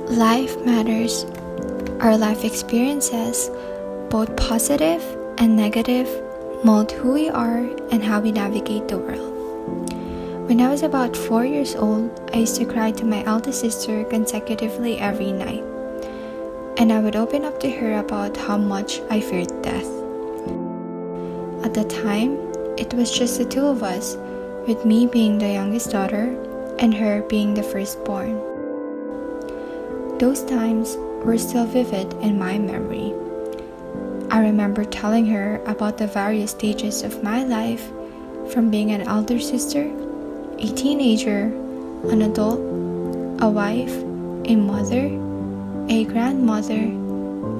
Life matters. Our life experiences, both positive and negative, mold who we are and how we navigate the world. When I was about 4 years old, I used to cry to my eldest sister consecutively every night. And I would open up to her about how much I feared death. At the time, it was just the two of us, with me being the youngest daughter and her being the firstborn. Those times were still vivid in my memory. I remember telling her about the various stages of my life, from being an elder sister, a teenager, an adult, a wife, a mother, a grandmother,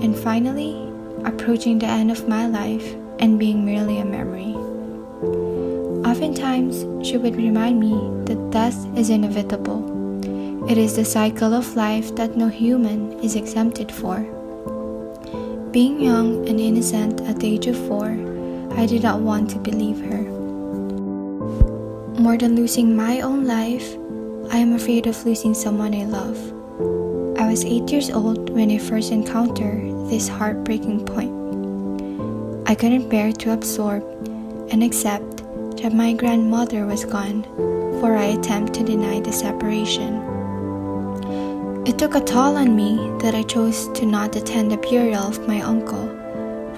and finally, approaching the end of my life and being merely a memory. Oftentimes, she would remind me that death is inevitable. It is the cycle of life that no human is exempted for. Being young and innocent at the age of 4, I did not want to believe her. More than losing my own life, I am afraid of losing someone I love. I was 8 years old when I first encountered this heartbreaking point. I couldn't bear to absorb and accept that my grandmother was gone, for I attempt to deny the separation. It took a toll on me that I chose to not attend the burial of my uncle,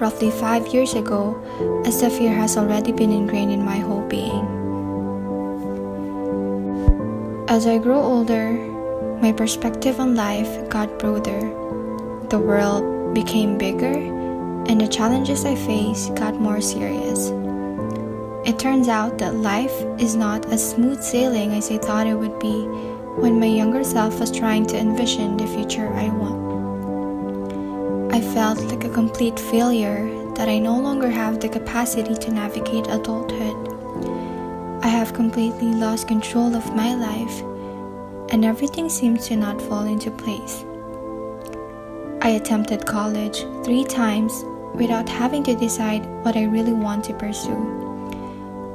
roughly 5 years ago, as the fear has already been ingrained in my whole being. As I grew older, my perspective on life got broader. The world became bigger, and the challenges I faced got more serious. It turns out that life is not as smooth sailing as I thought it would be when my younger self was trying to envision the future I want. I felt like a complete failure, that I no longer have the capacity to navigate adulthood. I have completely lost control of my life, and everything seems to not fall into place. I attempted college 3 times without having to decide what I really want to pursue.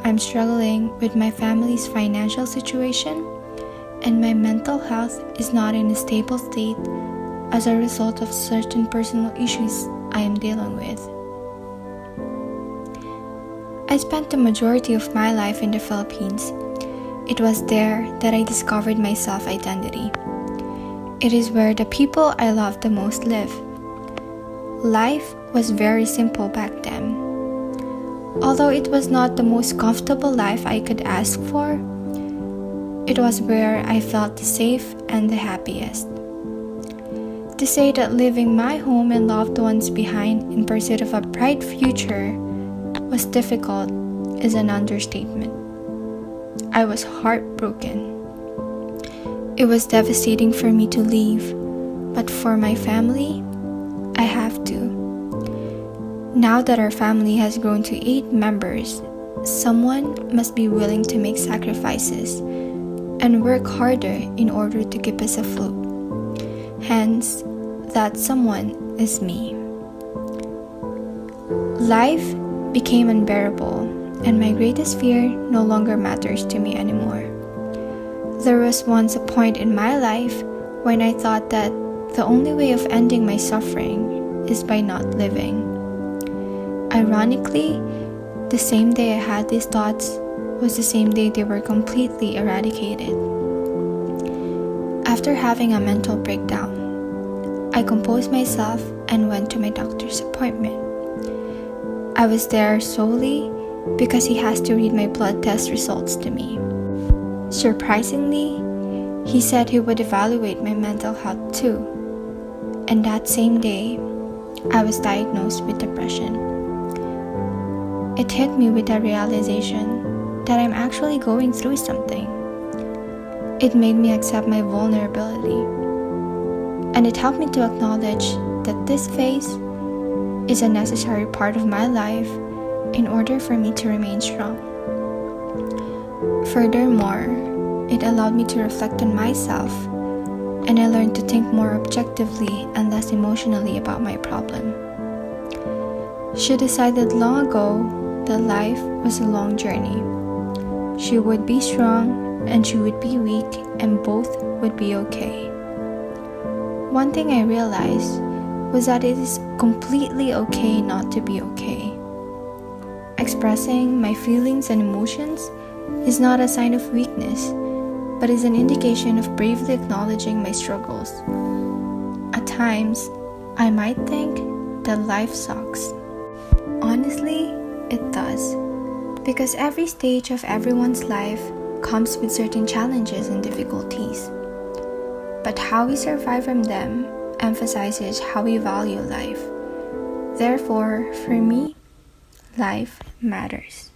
I'm struggling with my family's financial situation, and my mental health is not in a stable state as a result of certain personal issues I am dealing with. I spent the majority of my life in the Philippines. It was there that I discovered my self-identity. It is where the people I love the most live. Life was very simple back then. Although it was not the most comfortable life I could ask for, it was where I felt safe and the happiest. To say that leaving my home and loved ones behind in pursuit of a bright future was difficult is an understatement. I was heartbroken. It was devastating for me to leave, but for my family, I have to. Now that our family has grown to 8 members, someone must be willing to make sacrifices and work harder in order to keep us afloat. Hence, that someone is me. Life became unbearable, and my greatest fear no longer matters to me anymore. There was once a point in my life when I thought that the only way of ending my suffering is by not living. Ironically, the same day I had these thoughts was the same day they were completely eradicated. After having a mental breakdown, I composed myself and went to my doctor's appointment. I was there solely because he has to read my blood test results to me. Surprisingly, he said he would evaluate my mental health too. And that same day, I was diagnosed with depression. It hit me with the realization that I'm actually going through something. It made me accept my vulnerability, and it helped me to acknowledge that this phase is a necessary part of my life in order for me to remain strong. Furthermore, it allowed me to reflect on myself, and I learned to think more objectively and less emotionally about my problem. She decided long ago that life was a long journey. She would be strong and she would be weak, and both would be okay. One thing I realized was that it is completely okay not to be okay. Expressing my feelings and emotions is not a sign of weakness, but is an indication of bravely acknowledging my struggles. At times, I might think that life sucks. Honestly, it does. Because every stage of everyone's life comes with certain challenges and difficulties. But how we survive from them emphasizes how we value life. Therefore, for me, life matters.